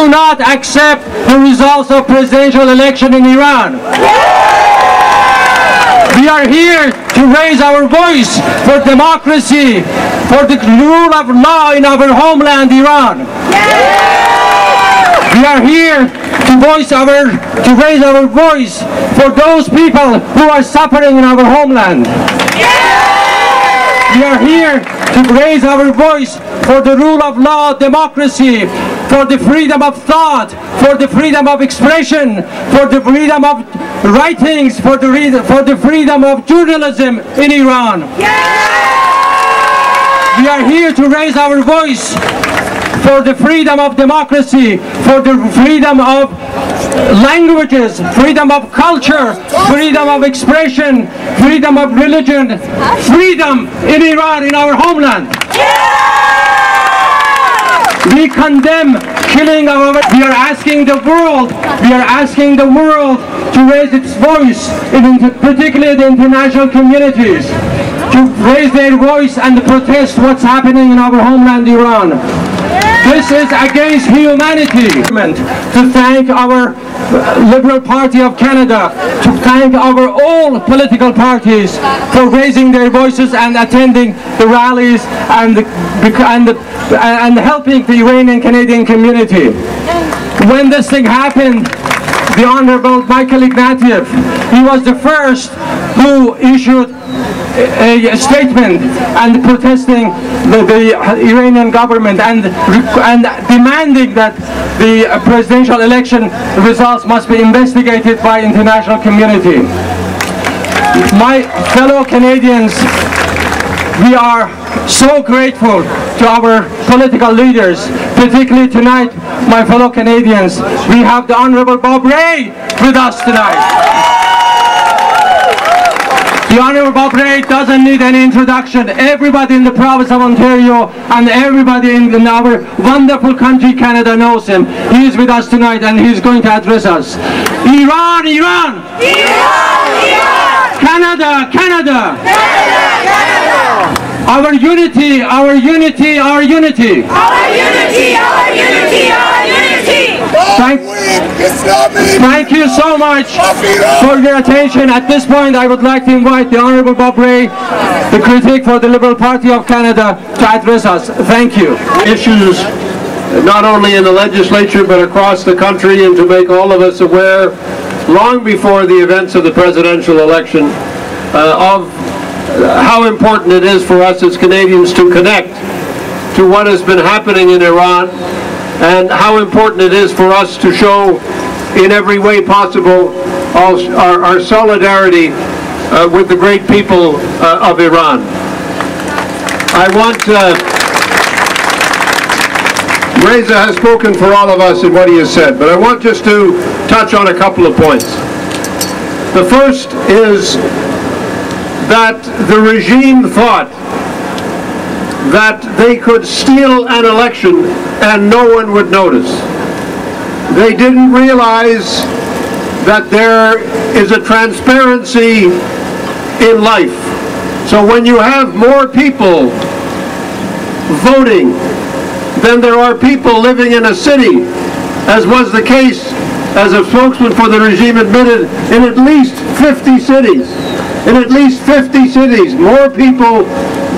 do not accept the results of presidential election in Iran. We are here to raise our voice for democracy, for the rule of law in our homeland, Iran. We are here to raise our voice for those people who are suffering in our homeland. We are here to raise our voice for the rule of law, democracy, for the freedom of thought, for the freedom of expression, for the freedom of writings, for the freedom of journalism in Iran. We are here to raise our voice for the freedom of democracy, for the freedom of languages, freedom of culture, freedom of expression, freedom of religion, freedom in Iran, in our homeland. We condemn killing of our, we are asking the world to raise its voice, particularly the international communities, to raise their voice and protest what's happening in our homeland, Iran. This is against humanity. To thank our Liberal Party of Canada, to thank our all political parties for raising their voices and attending the rallies and helping the Iranian Canadian community. When this thing happened, the Honorable Michael Ignatieff, he was the first who issued a statement and protesting the Iranian government and demanding that the presidential election results must be investigated by international community. My fellow Canadians, we are so grateful to our political leaders, particularly tonight, my fellow Canadians. We have the Honorable Bob Rae with us tonight. The Honorable Bob Rae doesn't need any introduction. Everybody in the province of Ontario and everybody in our wonderful country, Canada, knows him. He is with us tonight and he's going to address us. Iran, Iran! Iran, Iran! Canada, Canada! Canada, Canada! Our unity, our unity, our unity! Our unity, our unity, our unity! Thank you so much for your attention. At this point, I would like to invite the Honorable Bob Rae, the critic for the Liberal Party of Canada, to address us. Thank you. Issues not only in the legislature but across the country, and to make all of us aware, long before the events of the presidential election, of how important it is for us as Canadians to connect to what has been happening in Iran, and how important it is for us to show in every way possible our solidarity with the great people of Iran. I want Reza has spoken for all of us in what he has said, but I want just to touch on a couple of points. The first is that the regime thought that they could steal an election and no one would notice. They didn't realize that there is a transparency in life. So when you have more people voting than there are people living in a city, as was the case, as a spokesman for the regime admitted, in at least 50 cities. In at least 50 cities, more people,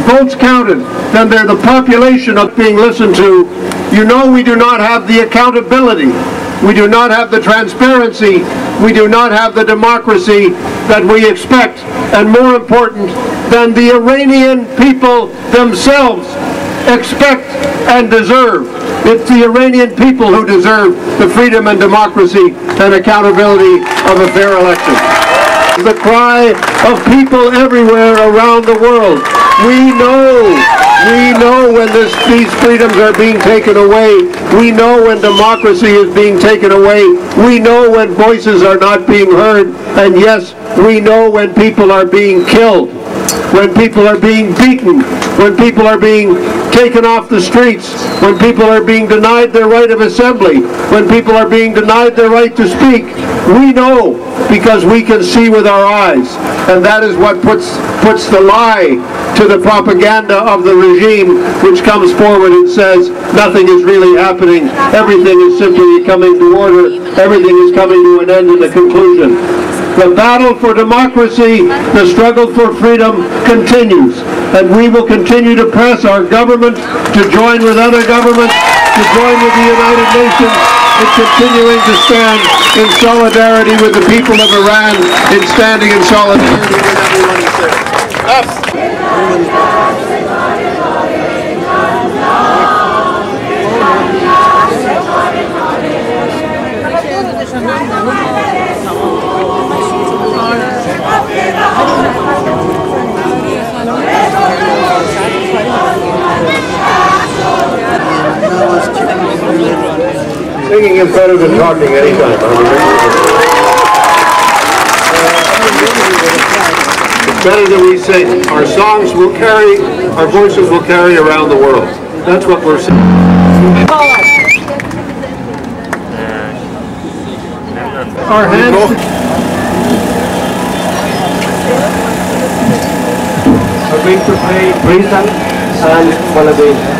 votes counted, than they're the population of being listened to. You know, we do not have the accountability. We do not have the transparency. We do not have the democracy that we expect, and more important, than the Iranian people themselves expect and deserve. It's the Iranian people who deserve the freedom and democracy and accountability of a fair election. The cry of people everywhere around the world. We know when these freedoms are being taken away. We know when democracy is being taken away. We know when voices are not being heard. And yes, we know when people are being killed, when people are being beaten, when people are being taken off the streets, when people are being denied their right of assembly, when people are being denied their right to speak. We know because we can see with our eyes. And that is what puts the lie to the propaganda of the regime, which comes forward and says nothing is really happening, everything is simply coming to order, everything is coming to an end in a conclusion. The battle for democracy, the struggle for freedom continues, and we will continue to press our government to join with other governments, to join with the United Nations in continuing to stand in solidarity with the people of Iran, in standing in solidarity with everyone there. Singing is better than talking anytime. It's better that we sing. Our songs will carry, our voices will carry around the world. That's what we're saying. Our hands. Are going to play Breathing and Holiday.